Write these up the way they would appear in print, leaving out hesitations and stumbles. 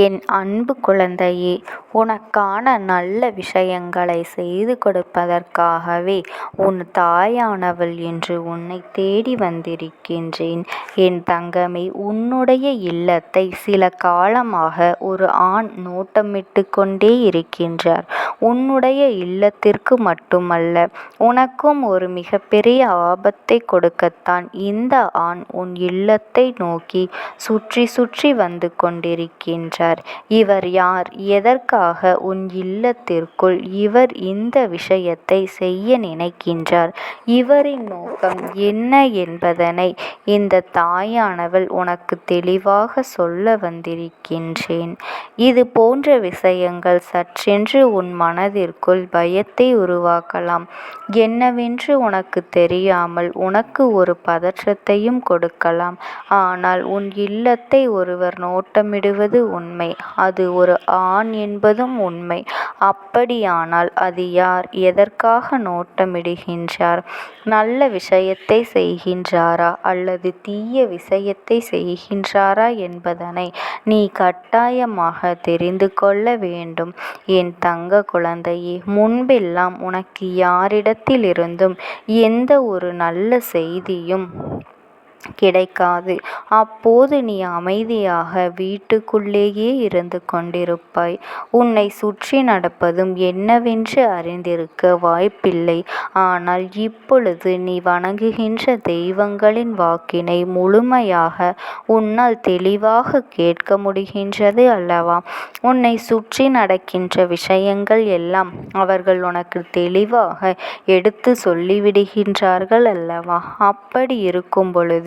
என் அன்பு குழந்தையே, உனக்கான நல்ல விஷயங்களை செய்து கொடுப்பதற்காகவே உன் தாயானவள் இன்று உன்னை தேடி வந்திருக்கின்றேன். என் தங்கமே, உன்னுடைய இல்லத்தை சில காலமாக ஒரு ஆண் நோட்டமிட்டு கொண்டே இருக்கின்றார். உன்னுடைய இல்லத்திற்கு மட்டுமல்ல, உனக்கும் ஒரு மிகப்பெரிய ஆபத்தை கொடுக்கத்தான் இந்த ஆண் உன் இல்லத்தை நோக்கி சுற்றி சுற்றி வந்து கொண்டிருக்கின்றார். இவர் யார்? எதற்காக உன் இல்லத்திற்குள் இவர் இந்த விஷயத்தை செய்ய நினைக்கின்றார்? இவரின் நோக்கம் என்ன என்பதனை இந்த தாயானவள் உனக்கு தெளிவாக சொல்ல வந்திருக்கின்றேன். இது போன்ற விஷயங்கள் சற்றென்று உன் மனதிற்குள் பயத்தை உருவாக்கலாம். என்னவென்று உனக்கு தெரியாமல் உனக்கு ஒரு பதற்றத்தையும் கொடுக்கலாம். ஆனால் உன் இல்லத்தை ஒருவர் நோட்டமிடுவது உண்மை. அது ஒரு ஆண் என்பதும் உண்மை. அப்படியானால் அது யார்? எதற்காக நோட்டமிடுகின்றார்? நல்ல விஷயத்தை செய்கின்றாரா அல்லது தீய விஷயத்தை செய்கின்றாரா என்பதனை நீ கட்டாயமாக தெரிந்து கொள்ள வேண்டும். என் தங்க குழந்தையே, முன்பெல்லாம் உனக்கு யாரிடத்திலிருந்தும் எந்த ஒரு நல்ல செய்தியும் கிடைக்காது. அப்போது நீ அமைதியாக வீட்டுக்குள்ளேயே இருந்து கொண்டிருப்பாய். உன்னை சுற்றி நடப்பதும் என்னவென்று அறிந்திருக்க வாய்ப்பில்லை. ஆனால் இப்பொழுது நீ வணங்குகின்ற தெய்வங்களின் வாக்கினை முழுமையாக உன்னால் தெளிவாக கேட்க முடிகின்றது அல்லவா? உன்னை சுற்றி நடக்கின்ற விஷயங்கள் எல்லாம் அவர்கள் உனக்கு தெளிவாக எடுத்து சொல்லிவிடுகின்றார்கள் அல்லவா? அப்படி இருக்கும் பொழுது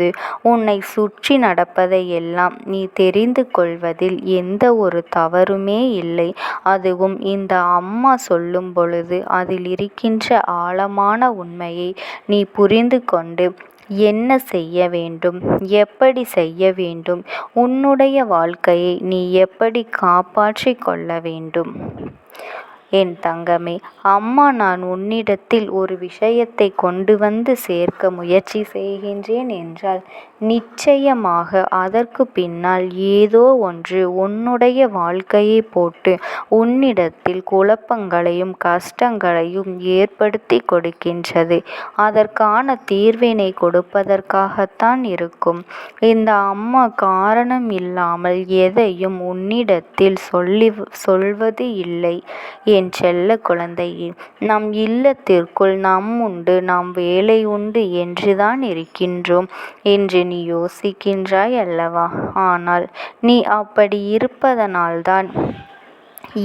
உன்னை சுற்றி நடப்பதை எல்லாம் நீ தெரிந்து கொள்வதில் எந்த ஒரு தவறுமே இல்லை. அதுவும் இந்த அம்மா சொல்லும் பொழுது அதில் இருக்கின்ற ஆழமான உண்மையை நீ புரிந்து கொண்டு என்ன செய்ய வேண்டும், எப்படி செய்ய வேண்டும், உன்னுடைய வாழ்க்கையை நீ எப்படி காப்பாற்றிக் கொள்ள வேண்டும். என் தங்கமே, அம்மா நான் உன்னிடத்தில் ஒரு விஷயத்தை கொண்டு வந்து சேர்க்க முயற்சி செய்கின்றேன் என்றால் நிச்சயமாக அதற்கு பின்னால் ஏதோ ஒன்று உன்னுடைய வாழ்க்கையை போட்டு உன்னிடத்தில் குழப்பங்களையும் கஷ்டங்களையும் ஏற்படுத்தி கொடுக்கின்றது. அதற்கான தீர்வினை கொடுப்பதற்காகத்தான் இருக்கும். இந்த அம்மா காரணம் இல்லாமல் எதையும் உன்னிடத்தில் சொல்வது இல்லை. என் செல்ல குழந்தையே, நம் இல்லத்திற்குள் நாம் உண்டு, நாம் வேலை உண்டு என்றுதான் இருக்கின்றோம் என்று நீ யோசிக்கின்றாய் அல்லவா? ஆனால் நீ அப்படி இருப்பதனால்தான்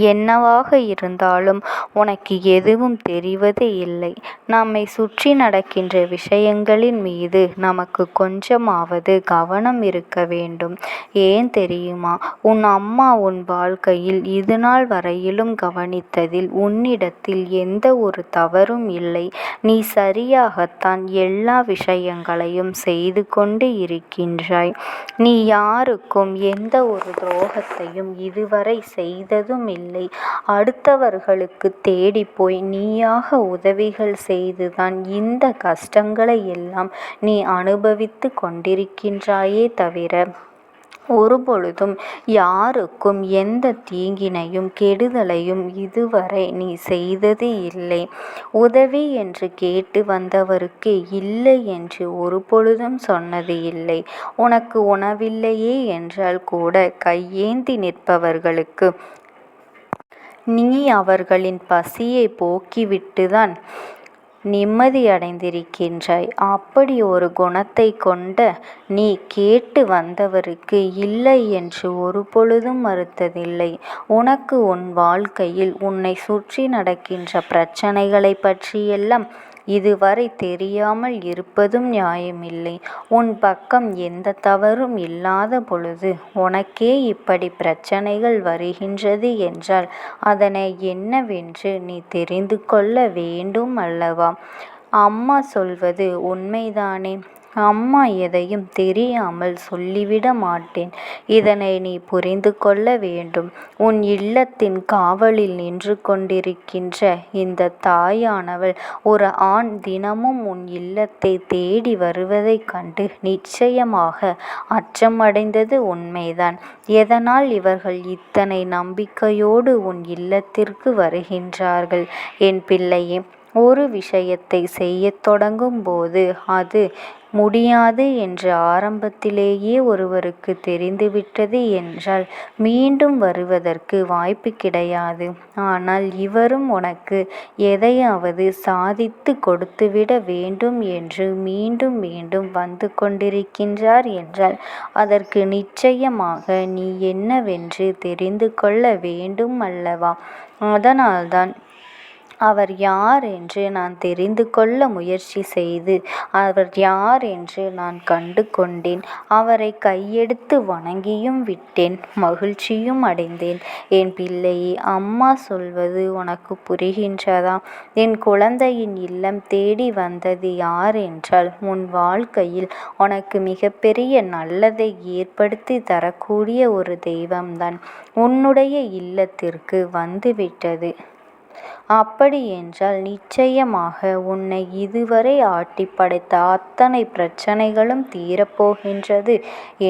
என்னவாக இருந்தாலும் உனக்கு எதுவும் தெரிவது இல்லை. நம்மை சுற்றி நடக்கின்ற விஷயங்களின் மீது நமக்கு கொஞ்சமாவது கவனம் இருக்க வேண்டும். ஏன் தெரியுமா? உன் அம்மா உன் வாழ்க்கையில் இதுநாள் வரையிலும் கவனித்ததில் உன்னிடத்தில் எந்த ஒரு தவறும் இல்லை. நீ சரியாகத்தான் எல்லா விஷயங்களையும் செய்து கொண்டு இருக்கின்றாய். நீ யாருக்கும் எந்த ஒரு துரோகத்தையும் இதுவரை செய்ததும் இல்லை. அடுத்தவர்களுக்கு தேடி போய் நீயாக உதவிகள் செய்துதான் இந்த கஷ்டங்களை எல்லாம் நீ அனுபவித்து கொண்டிருக்கின்றாயே தவிர ஒருபொழுதும் யாருக்கும் எந்த தீங்கினையும் கெடுதலையும் இதுவரை நீ செய்தது இல்லை. உதவி என்று கேட்டு வந்தவருக்கு இல்லை என்று ஒருபொழுதும் சொன்னது இல்லை. உனக்கு உணவில்லையே என்றால் கூட கையேந்தி நிற்பவர்களுக்கு நீ அவர்களின் பசியை போக்கிவிட்டுதான் நிம்மதியடைந்திருக்கின்றாய். அப்படி ஒரு குணத்தை கொண்ட நீ கேட்டு வந்தவருக்கு இல்லை என்று ஒரு பொழுதும் மறுத்ததில்லை. உனக்கு உன் வாழ்க்கையில் உன்னை சுற்றி நடக்கின்ற பிரச்சனைகளை பற்றியெல்லாம் இதுவரை தெரியாமல் இருப்பதும் நியாயமில்லை. உன் பக்கம் எந்த தவறும் இல்லாத பொழுது உனக்கே இப்படி பிரச்சனைகள் வருகின்றது என்றால் அதனை என்னவென்று நீ தெரிந்து கொள்ள வேண்டும் அல்லவா? அம்மா சொல்வது உண்மைதானே? அம்மா எதையும் தெரியாமல் சொல்லிவிட மாட்டேன். இதனை நீ புரிந்து கொள்ள வேண்டும். உன் இல்லத்தின் காவலில் நின்று கொண்டிருக்கின்ற இந்த தாயானவள் ஒரு ஆண் தினமும் உன் இல்லத்தை தேடி வருவதைக் கண்டு நிச்சயமாக அச்சமடைந்தது உண்மைதான். எதனால் இவர்கள் இத்தனை நம்பிக்கையோடு உன் இல்லத்திற்கு வருகின்றார்கள்? என் பிள்ளையே, ஒரு விஷயத்தை செய்யத் தொடங்கும் போது அது முடியாது என்று ஆரம்பத்திலேயே ஒருவருக்கு தெரிந்துவிட்டது என்றால் மீண்டும் வருவதற்கு வாய்ப்பு கிடையாது. ஆனால் இவரும் உனக்கு எதையாவது சாதித்து கொடுத்துவிட வேண்டும் என்று மீண்டும் மீண்டும் வந்து கொண்டிருக்கின்றார் என்றால் அதற்கு நிச்சயமாக நீ என்னவென்று தெரிந்து கொள்ள வேண்டும் அல்லவா? அதனால்தான் அவர் யார் என்று நான் தெரிந்து கொள்ள முயற்சி செய்து அவர் யார் என்று நான் கண்டு கொண்டேன். அவரை கையெடுத்து வணங்கியும் விட்டேன், மகிழ்ச்சியும் அடைந்தேன். என் பிள்ளையே, அம்மா சொல்வது உனக்கு புரிகின்றதா? என் குழந்தையின் இல்லம் தேடி வந்தது யார் என்றால் உன் வாழ்க்கையில் உனக்கு மிகப்பெரிய நல்லதை ஏற்படுத்தி தரக்கூடிய ஒரு தெய்வம்தான் உன்னுடைய இல்லத்திற்கு வந்துவிட்டது. அப்படி என்றால் நிச்சயமாக உன்னை இதுவரை ஆட்டி படைத்த அத்தனை பிரச்சனைகளும் தீரப்போகின்றது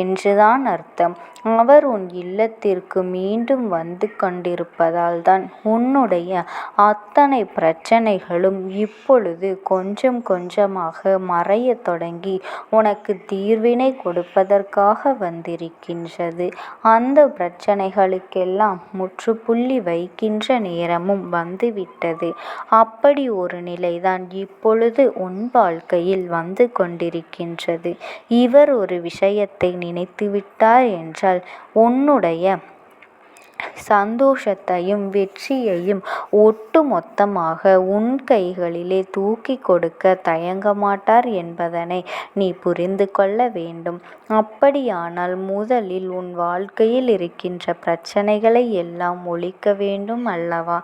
என்றுதான் அர்த்தம். அவர் உன் இல்லத்திற்கு மீண்டும் வந்து கொண்டிருப்பதால் தான் உன்னுடைய அத்தனை பிரச்சனைகளும் இப்பொழுது கொஞ்சம் கொஞ்சமாக மறைய தொடங்கி உனக்கு தீர்வினை கொடுப்பதற்காக வந்திருக்கின்றது. அந்த பிரச்சனைகளுக்கெல்லாம் முற்றுப்புள்ளி வைக்கின்ற நேரமும் வந்துவிட்டது. அப்படி ஒரு நிலைதான் இப்பொழுது உன் வாழ்க்கையில் வந்து கொண்டிருக்கின்றது. இவர் ஒரு விஷயத்தை நினைத்துவிட்டார் என்றால் உன்னுடைய சந்தோஷத்தையும் வெற்றியையும் ஒட்டு மொத்தமாக உன் கைகளிலே தூக்கி கொடுக்க தயங்க மாட்டார் என்பதனை நீ புரிந்து கொள்ள வேண்டும். அப்படியானால் முதலில் உன் வாழ்க்கையில் இருக்கின்ற பிரச்சனைகளை எல்லாம் ஒழிக்க வேண்டும் அல்லவா?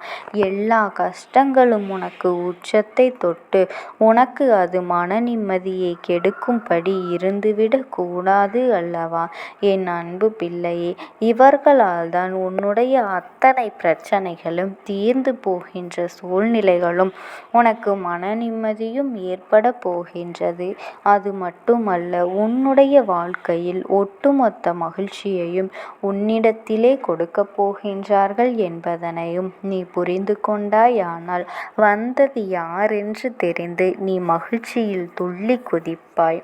எல்லா கஷ்டங்களும் உனக்கு உச்சத்தை தொட்டு உனக்கு அது மன நிம்மதியை கெடுக்கும்படி இருந்துவிடக் கூடாது அல்லவா? என் அன்பு பிள்ளையே, இவர்களால் தான் உன்னுடைய அத்தனை பிரச்சனைகளும் தீர்ந்து போகின்ற சூழ்நிலைகளும் உனக்கு மன நிம்மதியும் ஏற்பட போகின்றது. அது மட்டுமல்ல, உன்னுடைய வாழ்க்கையில் ஒட்டுமொத்த மகிழ்ச்சியையும் உன்னிடத்திலே கொடுக்கப் போகின்றார்கள் என்பதனையும் நீ புரிந்து கொண்டாயானால் வந்தது யாரென்று தெரிந்து நீ மகிழ்ச்சியில் துள்ளி குதிப்பாய்.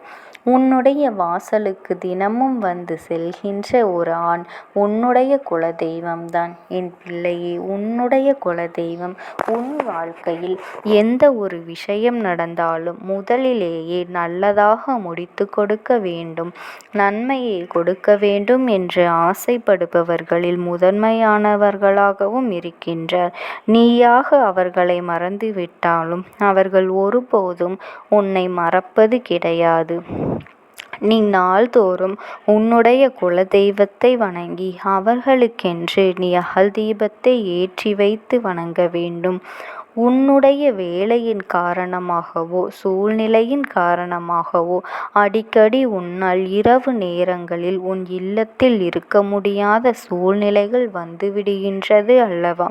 உன்னுடைய வாசலுக்கு தினமும் வந்து செல்கின்ற ஒரு ஆண் உன்னுடைய குலதெய்வம்தான். என் பிள்ளையே, உன்னுடைய குலதெய்வம் உன் வாழ்க்கையில் எந்த ஒரு விஷயம் நடந்தாலும் முதலிலேயே நல்லதாக முடித்து கொடுக்க வேண்டும், நன்மையை கொடுக்க வேண்டும் என்று ஆசைப்படுபவர்களில் முதன்மையானவர்களாகவும் இருக்கின்றார். நீயாக அவர்களை மறந்துவிட்டாலும் அவர்கள் ஒருபோதும் உன்னை மறப்பது கிடையாது. நீ நாள்தோறும் உன்னுடைய குலதெய்வத்தை வணங்கி அவர்களுக்கென்று நீ அகல் தீபத்தை ஏற்றி வைத்து வணங்க வேண்டும். உன்னுடைய வேலையின் காரணமாகவோ சூழ்நிலையின் காரணமாகவோ அடிக்கடி உன்னால் இரவு நேரங்களில் உன் இல்லத்தில் இருக்க முடியாத சூழ்நிலைகள் வந்துவிடுகின்றது அல்லவா?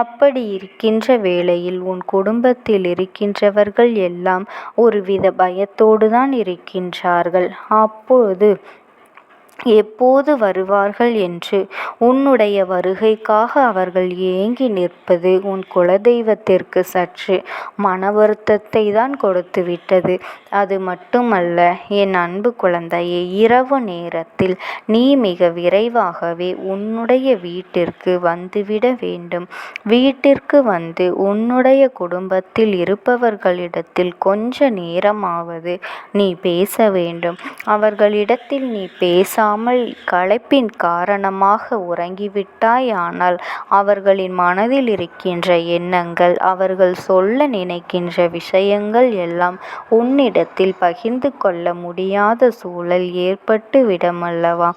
அப்படி இருக்கின்ற வேளையில் உன் குடும்பத்தில் இருக்கின்றவர்கள் எல்லாம் ஒருவித பயத்தோடு தான் இருக்கின்றார்கள். அப்பொழுது எப்போது வருவார்கள் என்று உன்னுடைய வருகைக்காக அவர்கள் ஏங்கி நிற்பது உன் குலதெய்வத்திற்கு சற்று மன வருத்தத்தை தான் கொடுத்துவிட்டது. அது மட்டுமல்ல என் அன்பு குழந்தையே, இரவு நேரத்தில் நீ மிக விரைவாகவே உன்னுடைய வீட்டிற்கு வந்துவிட வேண்டும். வீட்டிற்கு வந்து உன்னுடைய குடும்பத்தில் இருப்பவர்களிடத்தில் கொஞ்ச நேரமாவது நீ பேச வேண்டும். அவர்களிடத்தில் நீ பேச பேசாமல் களைப்பின் காரணமாக உறங்கிவிட்டாயானால் அவர்களின் மனதில் இருக்கின்ற எண்ணங்கள், அவர்கள் சொல்ல நினைக்கின்ற விஷயங்கள் எல்லாம் உன்னிடத்தில் பகிர்ந்து கொள்ள முடியாத சூழல் ஏற்பட்டு விடுமல்லவா?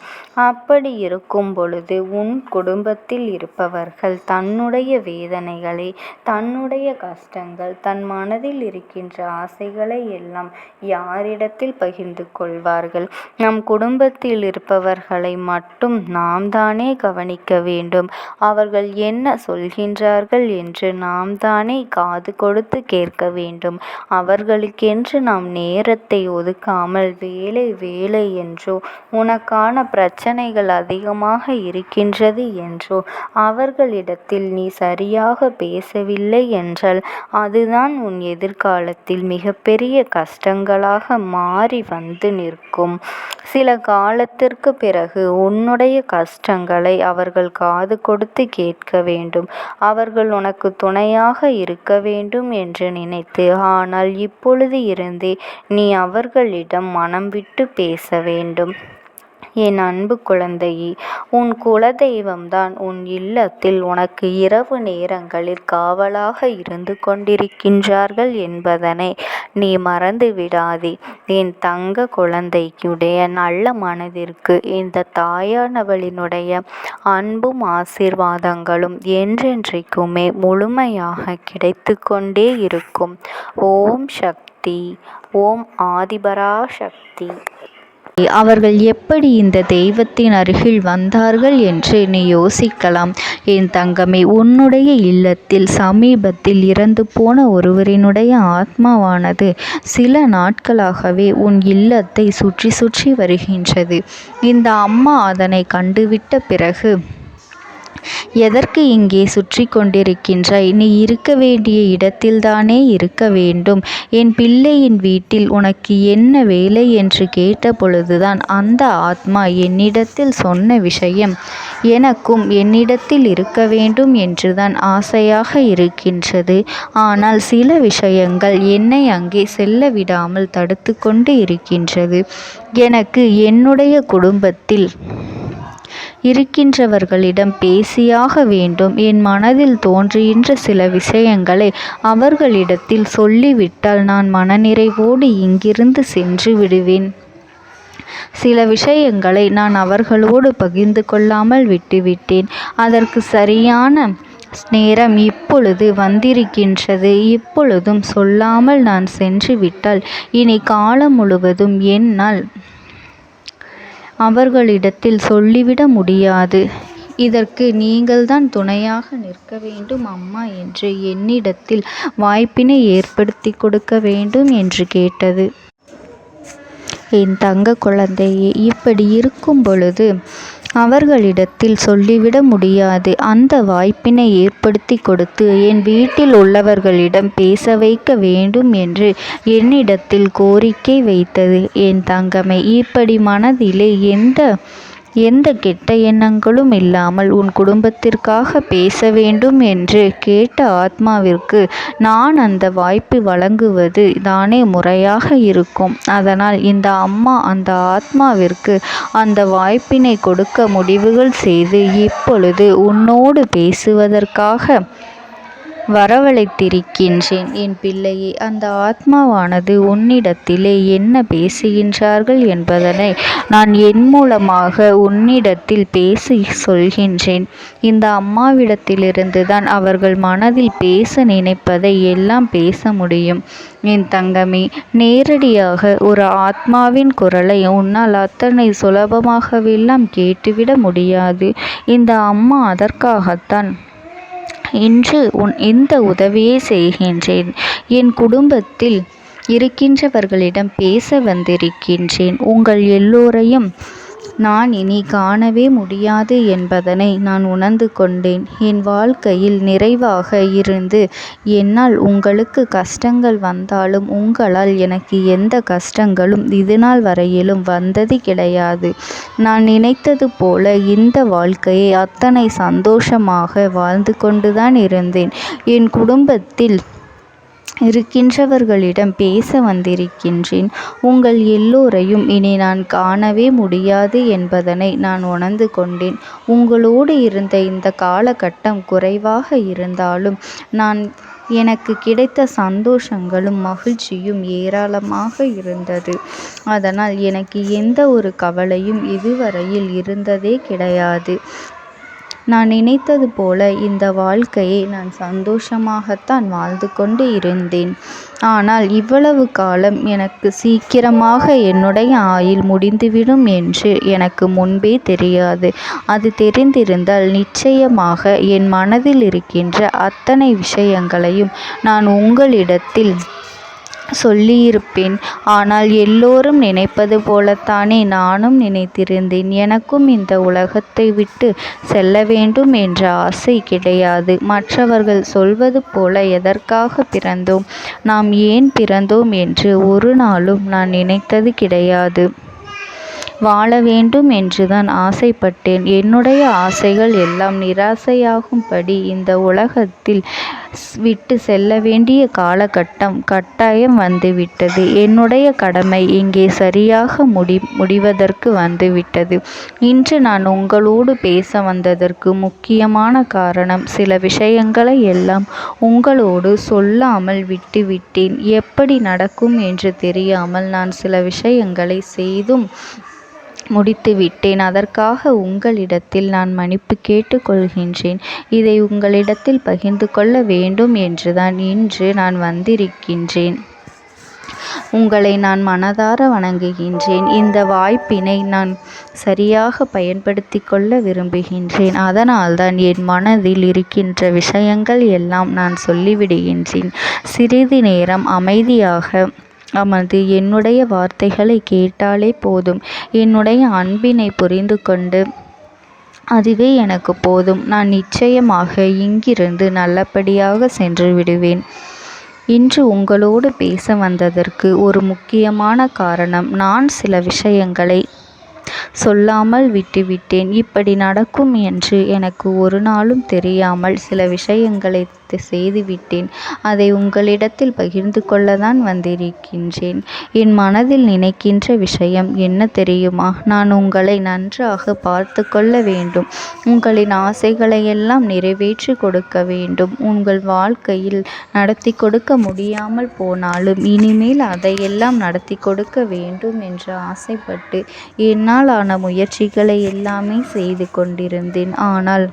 அப்படி இருக்கும் பொழுது உன் குடும்பத்தில் இருப்பவர்கள் தன்னுடைய வேதனைகளை, தன்னுடைய கஷ்டங்கள், தன் மனதில் இருக்கின்ற ஆசைகளை எல்லாம் யாரிடத்தில் பகிர்ந்து கொள்வார்கள்? நம் குடும்பத்தில் இருப்பவர்களை மட்டும் நாம் தானே கவனிக்க வேண்டும். அவர்கள் என்ன சொல்கின்றார்கள் என்று நாம் தானே காது கொடுத்து கேட்க வேண்டும். அவர்களுக்கென்று நாம் நேரத்தை ஒதுக்காமல் வேலை வேலை என்றோ, உனக்கான பிரச்சனைகள் அதிகமாக இருக்கின்றது என்றோ அவர்களிடத்தில் நீ சரியாக பேசவில்லை என்றால் அதுதான் உன் எதிர்காலத்தில் மிகப்பெரிய கஷ்டங்களாக மாறி வந்து நிற்கும். சில காலத்திற்கு பிறகு உன்னுடைய கஷ்டங்களை அவர்கள் காது கொடுத்து கேட்க வேண்டும். அவர்கள் உனக்கு துணையாக இருக்க வேண்டும் என்று நினைத்து, ஆனால் இப்பொழுது இருந்தே நீ அவர்களிடம் மனம் விட்டு பேச வேண்டும். என் அன்பு குழந்தையே, உன் குலதெய்வம்தான் உன் இல்லத்தில் உனக்கு இரவு நேரங்களில் காவலாக இருந்து கொண்டிருக்கின்றார்கள் என்பதனை நீ மறந்து விடாதே. என் தங்க குழந்தைக்குடைய நல்ல மனதிற்கு இந்த தாயானவளினுடைய அன்பும் ஆசீர்வாதங்களும் என்றென்றைக்குமே முழுமையாக கிடைத்து கொண்டே இருக்கும். ஓம் சக்தி. ஓம் ஆதிபரா சக்தி. அவர்கள் எப்படி இந்த தெய்வத்தின் அருகில் வந்தார்கள் என்று நீ யோசிக்கலாம். என் தங்கமே, உன்னுடைய இல்லத்தில் சமீபத்தில் இறந்து போன ஒருவரினுடைய ஆத்மாவானது சில நாட்களாகவே உன் இல்லத்தை சுற்றி சுற்றி வருகின்றது. இந்த அம்மா அதனை கண்டுவிட்ட பிறகு, எதற்கு இங்கே சுற்றி கொண்டிருக்கின்றாய்? நீ இருக்க வேண்டிய இடத்தில்தானே இருக்க வேண்டும். என் பிள்ளையின் வீட்டில் உனக்கு என்ன வேலை என்று கேட்ட பொழுதுதான் அந்த ஆத்மா என்னிடத்தில் சொன்ன விஷயம், எனக்கும் என்னிடத்தில் இருக்க வேண்டும் என்றுதான் ஆசையாக இருக்கின்றது. ஆனால் சில விஷயங்கள் என்னை அங்கே செல்ல விடாமல் தடுத்து கொண்டு இருக்கின்றது. எனக்கு என்னுடைய குடும்பத்தில் இருக்கின்றவர்களிடம் பேசியாக வேண்டும். என் மனதில் தோன்றுகின்ற சில விஷயங்களை அவர்களிடத்தில் சொல்லிவிட்டால் நான் மனநிறைவோடு இங்கிருந்து சென்று விடுவேன். சில விஷயங்களை நான் அவர்களோடு பகிர்ந்து கொள்ளாமல் விட்டுவிட்டேன். அதற்கு சரியான நேரம் இப்பொழுது வந்திருக்கின்றது. இப்பொழுதும் சொல்லாமல் நான் சென்று விட்டால் இனி காலம் முழுவதும் என்னால் அவர்களிடத்தில் சொல்லிவிட முடியாது. இதற்கு நீங்கள்தான் துணையாக நிற்க வேண்டும் அம்மா என்று என்னிடத்தில் வாய்ப்பினை ஏற்படுத்தி கொடுக்க வேண்டும் என்று கேட்டது. என் தங்க குழந்தையே, இப்படி இருக்கும் பொழுது அவர்களிடத்தில் சொல்லிவிட முடியாது. அந்த வாய்ப்பினை ஏற்படுத்தி கொடுத்து என் வீட்டில் உள்ளவர்களிடம் பேச வைக்க வேண்டும் என்று என்னிடத்தில் கோரிக்கை வைத்தது. என் தங்கமே, இப்படி மனதிலே எந்த கெட்ட எண்ணங்களும் இல்லாமல் உன் குடும்பத்திற்காக பேச வேண்டும் என்று கேட்ட ஆத்மாவிற்கு நான் அந்த வாய்ப்பு வழங்குவது தானே முறையாக இருக்கும். அதனால் இந்த அம்மா அந்த ஆத்மாவிற்கு அந்த வாய்ப்பினை கொடுக்க முடிவுகள் செய்து இப்பொழுது உன்னோடு பேசுவதற்காக வரவழைத்திருக்கின்றேன். என் பிள்ளையே, அந்த ஆத்மாவானது உன்னிடத்திலே என்ன பேசுகின்றார்கள் என்பதனை நான் என் மூலமாக உன்னிடத்தில் பேசி சொல்கின்றேன். இந்த அம்மாவிடத்திலிருந்து தான் அவர்கள் மனதில் பேச நினைப்பதை எல்லாம் பேச முடியும். என் தங்கமே, நேரடியாக ஒரு ஆத்மாவின் குரலை உன்னால் அத்தனை சுலபமாகவெல்லாம் கேட்டுவிட முடியாது. இந்த அம்மா அதற்காகத்தான் இன்று இந்த உதவியை செய்கின்றேன். என் குடும்பத்தில் இருக்கின்றவர்களிடம் பேச வந்திருக்கின்றேன். உங்கள் எல்லோரையும் நான் இனி காணவே முடியாது என்பதனை நான் உணர்ந்து கொண்டேன். என் வாழ்க்கையில் நிறைவாக இருந்து என்னால் உங்களுக்கு கஷ்டங்கள் வந்தாலும் உங்களால் எனக்கு எந்த கஷ்டங்களும் இதுநாள் வரையிலும் வந்தது கிடையாது. நான் நினைத்தது போல இந்த வாழ்க்கையை அத்தனை சந்தோஷமாக வாழ்ந்து கொண்டுதான் இருந்தேன். என் குடும்பத்தில் இருக்கின்றவர்களிடம் பேச வந்திருக்கின்றேன். உங்கள் எல்லோரையும் இனி நான் காணவே முடியாது என்பதனை நான் உணர்ந்து கொண்டேன். உங்களோடு இருந்த இந்த காலகட்டம் குறைவாக இருந்தாலும் எனக்கு கிடைத்த சந்தோஷங்களும் மகிழ்ச்சியும் ஏராளமாக இருந்தது. அதனால் எனக்கு எந்த ஒரு கவலையும் இதுவரையில் இருந்ததே கிடையாது. நான் நினைத்தது போல இந்த வாழ்க்கையை நான் சந்தோஷமாகத்தான் வாழ்ந்து கொண்டு இருந்தேன். ஆனால் இவ்வளவு காலம் எனக்கு சீக்கிரமாக என்னுடைய ஆயுள் முடிந்துவிடும் என்று எனக்கு முன்பே தெரியாது. அது தெரிந்திருந்தால் நிச்சயமாக என் மனதில் இருக்கின்ற அத்தனை விஷயங்களையும் நான் உங்களிடத்தில் சொல்லியிருப்பேன். ஆனால் எல்லோரும் நினைப்பது போலத்தானே நானும் நினைத்திருந்தேன். எனக்கும் இந்த உலகத்தை விட்டு செல்ல வேண்டும் என்ற ஆசை கிடையாது. மற்றவர்கள் சொல்வது போல எதற்காக பிறந்தோம், நாம் ஏன் பிறந்தோம் என்று ஒரு நாளும் நான் நினைத்தது கிடையாது. வாழ வேண்டும் என்றுதான் ஆசைப்பட்டேன். என்னுடைய ஆசைகள் எல்லாம் நிராசையாகும்படி இந்த உலகத்தில் விட்டு செல்ல வேண்டிய காலகட்டம் கட்டாயம் வந்துவிட்டது. என்னுடைய கடமை இங்கே சரியாக முடிவதற்கு வந்துவிட்டது. இன்று நான் உங்களோடு பேச வந்ததற்கு முக்கியமான காரணம், சில விஷயங்களை எல்லாம் உங்களோடு சொல்லாமல் விட்டுவிட்டேன். எப்படி நடக்கும் என்று தெரியாமல் நான் சில விஷயங்களை செய்தும் முடித்துவிட்டேன். அதற்காக உங்களிடத்தில் நான் மன்னிப்பு கேட்டுக்கொள்கின்றேன். இதை உங்களிடத்தில் பகிர்ந்து கொள்ள வேண்டும் என்றுதான் இன்று நான் வந்திருக்கின்றேன். உங்களை நான் மனதார வணங்குகின்றேன். இந்த வாய்ப்பினை நான் சரியாக பயன்படுத்தி கொள்ள விரும்புகின்றேன். அதனால்தான் என் மனதில் இருக்கின்ற விஷயங்கள் எல்லாம் நான் சொல்லிவிடுகின்றேன். சிறிது நேரம் அமைதியாக அமர்ந்து என்னுடைய வார்த்தைகளை கேட்டாலே போதும். என்னுடைய அன்பினை புரிந்து கொண்டு அதுவே எனக்கு போதும். நான் நிச்சயமாக இங்கிருந்து நல்லபடியாக சென்று விடுவேன். இன்று உங்களோடு பேச வந்ததற்கு ஒரு முக்கியமான காரணம், நான் சில விஷயங்களை சொல்லாமல் விட்டுவிட்டேன். இப்படி நடக்கும் என்று எனக்கு ஒரு நாளும் தெரியாமல் சில விஷயங்களை செய்துவிட்டேன். அதை உங்களிடத்தில் பகிர்ந்து கொள்ளத்தான் வந்திருக்கின்றேன். என் மனதில் நினைக்கின்ற விஷயம் என்ன தெரியுமா? நான் உங்களை நன்றாக பார்த்து கொள்ள வேண்டும். உங்களின் ஆசைகளை எல்லாம் நிறைவேற்றி கொடுக்க வேண்டும். உங்கள் வாழ்க்கையில் நடத்தி கொடுக்க முடியாமல் போனாலும் இனிமேல் அதையெல்லாம் நடத்தி கொடுக்க வேண்டும் என்று ஆசைப்பட்டு என்னால் ஆன முயற்சிகளை எல்லாமே செய்து கொண்டிருந்தேன். ஆனால்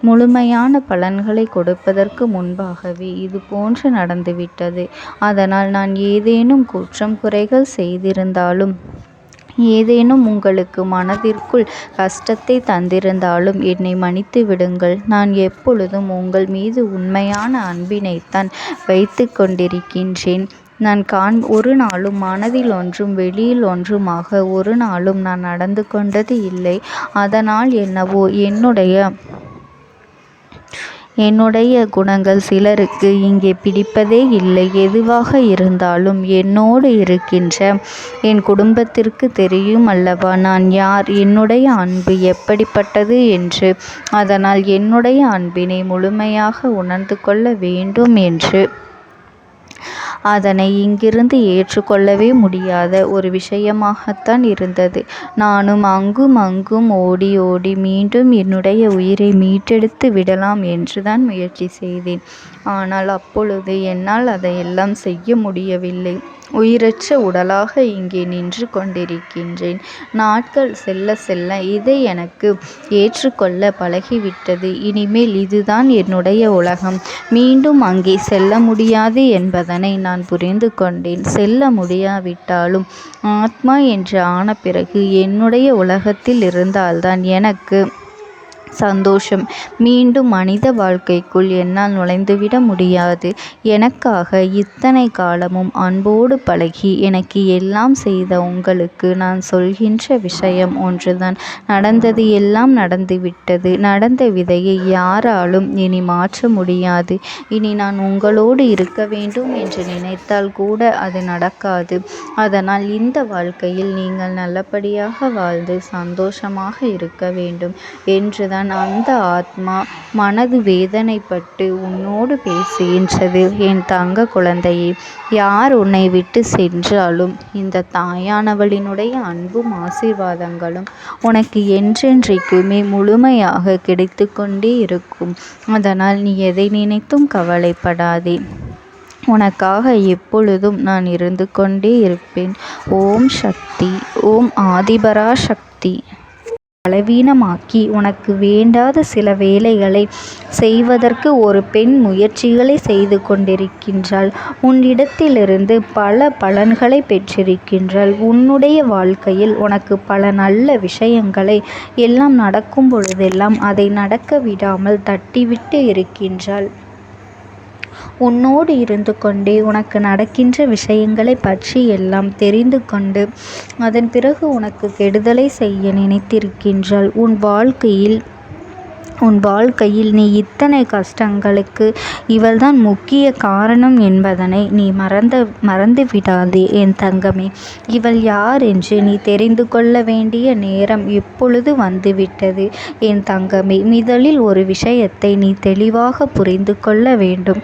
முழுமையான பலன்களை கொடுப்பதற்கு முன்பாகவே இது போன்று நடந்துவிட்டது. அதனால் நான் ஏதேனும் குற்றம் குறைகள் செய்திருந்தாலும், ஏதேனும் உங்களுக்கு மனதிற்குள் கஷ்டத்தை தந்திருந்தாலும் என்னை மன்னித்து விடுங்கள். நான் எப்பொழுதும் உங்கள் மீது உண்மையான அன்பினைத்தான் வைத்து கொண்டிருக்கின்றேன். நான் ஒரு நாளும் மனதில் ஒன்றும் வெளியில் ஒன்றுமாக ஒரு நாளும் நான் நடந்து கொண்டது இல்லை. அதனால் என்னவோ என்னுடைய குணங்கள் சிலருக்கு இங்கே பிடிப்பதே இல்லை. எதுவாக இருந்தாலும் என்னோடு இருக்கின்ற என் குடும்பத்திற்கு தெரியும் அல்லவா நான் யார், என்னுடைய அன்பு எப்படிப்பட்டது என்று. அதனால் என்னுடைய அன்பினை முழுமையாக உணர்ந்து கொள்ள வேண்டும் என்று அதனை இங்கிருந்து ஏற்றுக்கொள்ளவே முடியாத ஒரு விஷயமாகத்தான் இருந்தது. நானும் அங்கும் அங்கும் ஓடி ஓடி மீண்டும் என்னுடைய உயிரை மீட்டெடுத்து விடலாம் என்றுதான் முயற்சி செய்தேன். ஆனால் அப்பொழுது என்னால் அதையெல்லாம் செய்ய முடியவில்லை. உயிரற்ற உடலாக இங்கே நின்று கொண்டிருக்கின்றேன். நாட்கள் செல்ல செல்ல இதை எனக்கு ஏற்றுக்கொள்ள பழகிவிட்டது. இனிமேல் இதுதான் என்னுடைய உலகம். மீண்டும் அங்கே செல்ல முடியாது என்பதனை நான் புரிந்து கொண்டேன். செல்ல முடியாவிட்டாலும் ஆத்மா என்று ஆன பிறகு என்னுடைய உலகத்தில் இருந்தால்தான் எனக்கு சந்தோஷம். மீண்டும் மனித வாழ்க்கைக்குள் என்னால் நுழைந்துவிட முடியாது. எனக்காக இத்தனை காலமும் அன்போடு பழகி எனக்கு எல்லாம் செய்த உங்களுக்கு நான் சொல்கின்ற விஷயம் ஒன்றுதான். நடந்தது எல்லாம் நடந்துவிட்டது. நடந்த விதையை யாராலும் இனி மாற்ற முடியாது. இனி நான் உங்களோடு இருக்க வேண்டும் என்று நினைத்தால் கூட அது நடக்காது. அதனால் இந்த வாழ்க்கையில் நீங்கள் நல்லபடியாக வாழ்ந்து சந்தோஷமாக இருக்க வேண்டும் என்றுதான் அப்போதுதான் அந்த ஆத்மா மனது வேதனைப்பட்டு உன்னோடு பேசுகின்றது. என் தங்க குழந்தையே, யார் உன்னை விட்டு சென்றாலும் இந்த தாயானவளினுடைய அன்பும் ஆசீர்வாதங்களும் உனக்கு என்றென்றைக்குமே முழுமையாக கிடைத்து கொண்டே இருக்கும். அதனால் நீ எதை நினைத்தும் கவலைப்படாதே. உனக்காக எப்பொழுதும் நான் இருந்து கொண்டே இருப்பேன். ஓம் சக்தி. ஓம் ஆதிபரா சக்தி. பலவீனமாக்கி உனக்கு வேண்டாத சில வேலைகளை செய்வதற்கு ஒரு பெண் முயற்சிகளை செய்து கொண்டிருக்கின்றாள். உன்னிடத்திலிருந்து பல பலன்களை பெற்றிருக்கின்றாள். உன்னுடைய வாழ்க்கையில் உனக்கு பல நல்ல விஷயங்களை எல்லாம் நடக்கும் பொழுதெல்லாம் அதை நடக்க விடாமல் தட்டிவிட்டு இருக்கின்றாள். உன்னோடு இருந்து கொண்டே உனக்கு நடக்கின்ற விஷயங்களை பற்றி எல்லாம் தெரிந்து கொண்டு அதன் பிறகு உனக்கு கெடுதலை செய்ய நினைத்திருக்கின்றாள். உன் வாழ்க்கையில் நீ இத்தனை கஷ்டங்களுக்கு இவள்தான் முக்கிய காரணம் என்பதனை நீ மறந்து விடாதே என் தங்கமே. இவள் யார் என்று நீ தெரிந்து கொள்ள வேண்டிய நேரம் இப்பொழுது வந்துவிட்டது என் தங்கமே. முதலில் ஒரு விஷயத்தை நீ தெளிவாக புரிந்து கொள்ள வேண்டும்.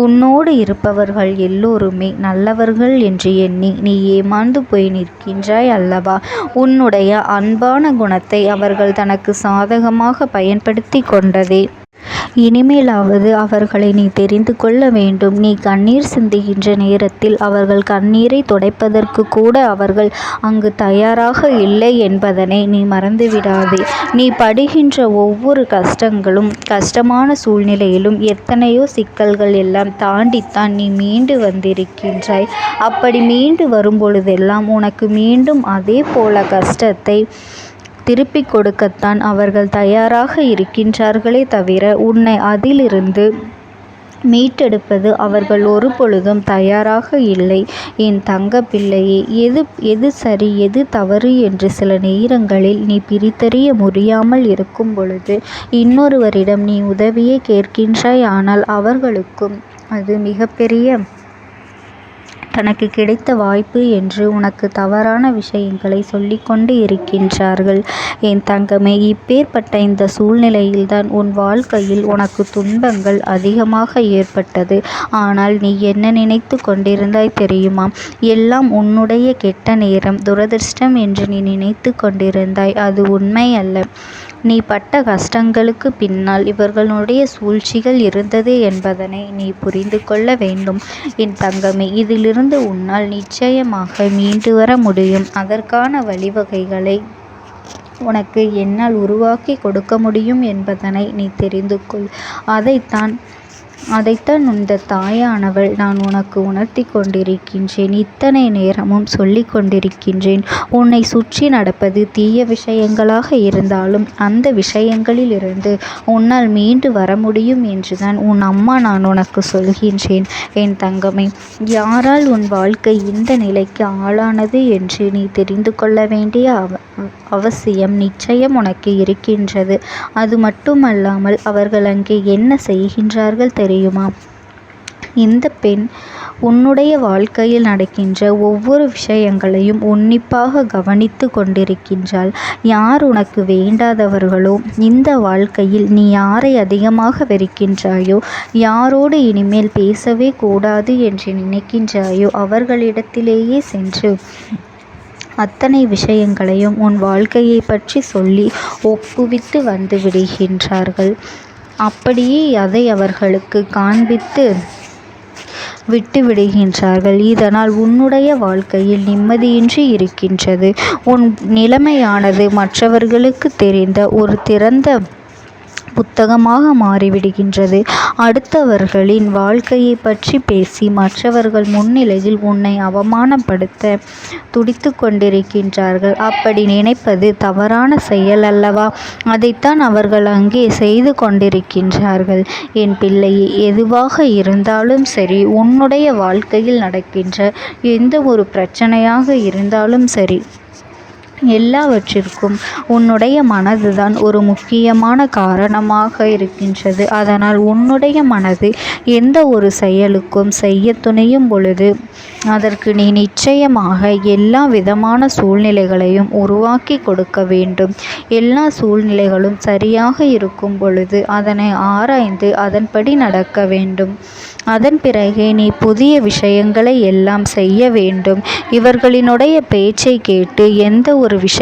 உன்னோடு இருப்பவர்கள் எல்லோருமே நல்லவர்கள் என்று எண்ணி நீ ஏமாந்து போய் நிற்கின்றாய் அல்லவா? உன்னுடைய அன்பான குணத்தை அவர்கள் தனக்கு சாதகமாக பயன்படுத்தி கொண்டதே. இனிமேலாவது அவர்களை நீ தெரிந்து கொள்ள வேண்டும். நீ கண்ணீர் சிந்துகின்ற நேரத்தில் அவர்கள் கண்ணீரை துடைப்பதற்கு கூட அவர்கள் அங்கு தயாராக இல்லை என்பதனை நீ மறந்துவிடாதே. நீ படுகின்ற ஒவ்வொரு கஷ்டங்களும் கஷ்டமான சூழ்நிலையிலும் எத்தனையோ சிக்கல்கள் எல்லாம் தாண்டித்தான் நீ மீண்டு வந்திருக்கின்றாய். அப்படி மீண்டு வரும்பொழுதெல்லாம் உனக்கு மீண்டும் அதே போல கஷ்டத்தை திருப்பிக் கொடுக்கத்தான் அவர்கள் தயாராக இருக்கின்றார்களே தவிர உன்னை அதிலிருந்து மீட்டெடுப்பது அவர்கள் ஒரு பொழுதும் தயாராக இல்லை என் தங்க பிள்ளையே. எது சரி எது தவறு என்று சில நேரங்களில் நீ பிரித்தறிய முடியாமல் இருக்கும் பொழுது இன்னொருவரிடம் நீ உதவியை கேட்கின்றாய். ஆனால் அவர்களுக்கும் அது மிகப்பெரிய தனக்கு கிடைத்த வாய்ப்பு என்று உனக்கு தவறான விஷயங்களை சொல்லிக்கொண்டு இருக்கின்றார்கள் என் தங்கமே. இப்பேற்பட்ட இந்த சூழ்நிலையில்தான் உன் வாழ்க்கையில் உனக்கு துன்பங்கள் அதிகமாக ஏற்பட்டது. ஆனால் நீ என்ன நினைத்து கொண்டிருந்தாய் தெரியுமா? எல்லாம் உன்னுடைய கெட்ட நேரம், துரதிர்ஷ்டம் என்று நீ நினைத்து கொண்டிருந்தாய். அது உண்மை அல்ல. நீ பட்ட கஷ்டங்களுக்கு பின்னால் இவர்களுடைய சூழ்ச்சிகள் இருந்தது என்பதனை நீ புரிந்து கொள்ள வேண்டும் என் தங்கமே. இதிலிருந்து உன்னால் நிச்சயமாக மீண்டு வர முடியும். அதற்கான வழிவகைகளை உனக்கு என்னால் உருவாக்கி கொடுக்க முடியும் என்பதனை நீ தெரிந்து கொள். அதைத்தான் இந்த தாயானவள் நான் உனக்கு உணர்த்தி கொண்டிருக்கின்றேன். இத்தனை நேரமும் சொல்லி கொண்டிருக்கின்றேன். உன்னை சுற்றி நடப்பது தீய விஷயங்களாக இருந்தாலும் அந்த விஷயங்களிலிருந்து உன்னால் மீண்டு வர முடியும் என்றுதான் உன் அம்மா நான் உனக்கு சொல்கின்றேன் என் தங்கமே. யாரால் உன் வாழ்க்கை இந்த நிலைக்கு ஆளானது என்று நீ தெரிந்து கொள்ள வேண்டிய அவசியம் நிச்சயம் உனக்கு இருக்கின்றது. அது மட்டுமல்லாமல் அவர்கள் அங்கே என்ன செய்கின்றார்கள் தெரியுமா? இந்த பெண் உன்னுடைய வாழ்க்கையில் நடக்கின்ற ஒவ்வொரு விஷயங்களையும் உன்னிப்பாக கவனித்து கொண்டிருக்கின்றாள். யார் உனக்கு வேண்டாதவர்களோ, இந்த வாழ்க்கையில் நீ யாரை அதிகமாக வெறுக்கின்றாயோ, யாரோடு இனிமேல் பேசவே கூடாது என்று நினைக்கின்றாயோ அவர்களிடத்திலேயே சென்று அத்தனை விஷயங்களையும் உன் வாழ்க்கையை பற்றி சொல்லி ஒப்புவித்து வந்து விடுகின்றார்கள். அப்படியே அதை அவர்களுக்கு காண்பித்து விட்டு விடுகின்றார்கள். இதனால் உன்னுடைய வாழ்க்கையில் நிம்மதியின்றி இருக்கின்றது. உன் நிலைமையானது மற்றவர்களுக்கு தெரிந்த ஒரு திறந்த புத்தகமாக மாறிவிடுகின்றது. அடுத்தவர்களின் வாழ்க்கையை பற்றி பேசி மற்றவர்கள் முன்னிலையில் உன்னை அவமானப்படுத்த துடித்து கொண்டிருக்கின்றார்கள். அப்படி நினைப்பது தவறான செயல் அல்லவா? அதைத்தான் அவர்கள் அங்கே செய்து கொண்டிருக்கின்றார்கள் என் பிள்ளையே. எதுவாக இருந்தாலும் சரி, உன்னுடைய வாழ்க்கையில் நடக்கின்ற எந்த ஒரு பிரச்சனையாக இருந்தாலும் சரி, எல்லாவற்றிற்கும் உன்னுடைய மனதுதான் ஒரு முக்கியமான காரணமாக இருக்கின்றது. அதனால் உன்னுடைய மனது எந்த ஒரு செயலுக்கும் செய்ய துணியும் பொழுது அதற்கு நீ நிச்சயமாக எல்லா விதமான சூழ்நிலைகளையும் உருவாக்கி கொடுக்க வேண்டும். எல்லா சூழ்நிலைகளும் சரியாக இருக்கும் பொழுது அதனை ஆராய்ந்து அதன்படி நடக்க வேண்டும். அதன் பிறகே நீ புதிய விஷயங்களை எல்லாம் செய்ய வேண்டும். இவர்களினுடைய பேச்சை கேட்டு எந்த ஒரு விஷயம்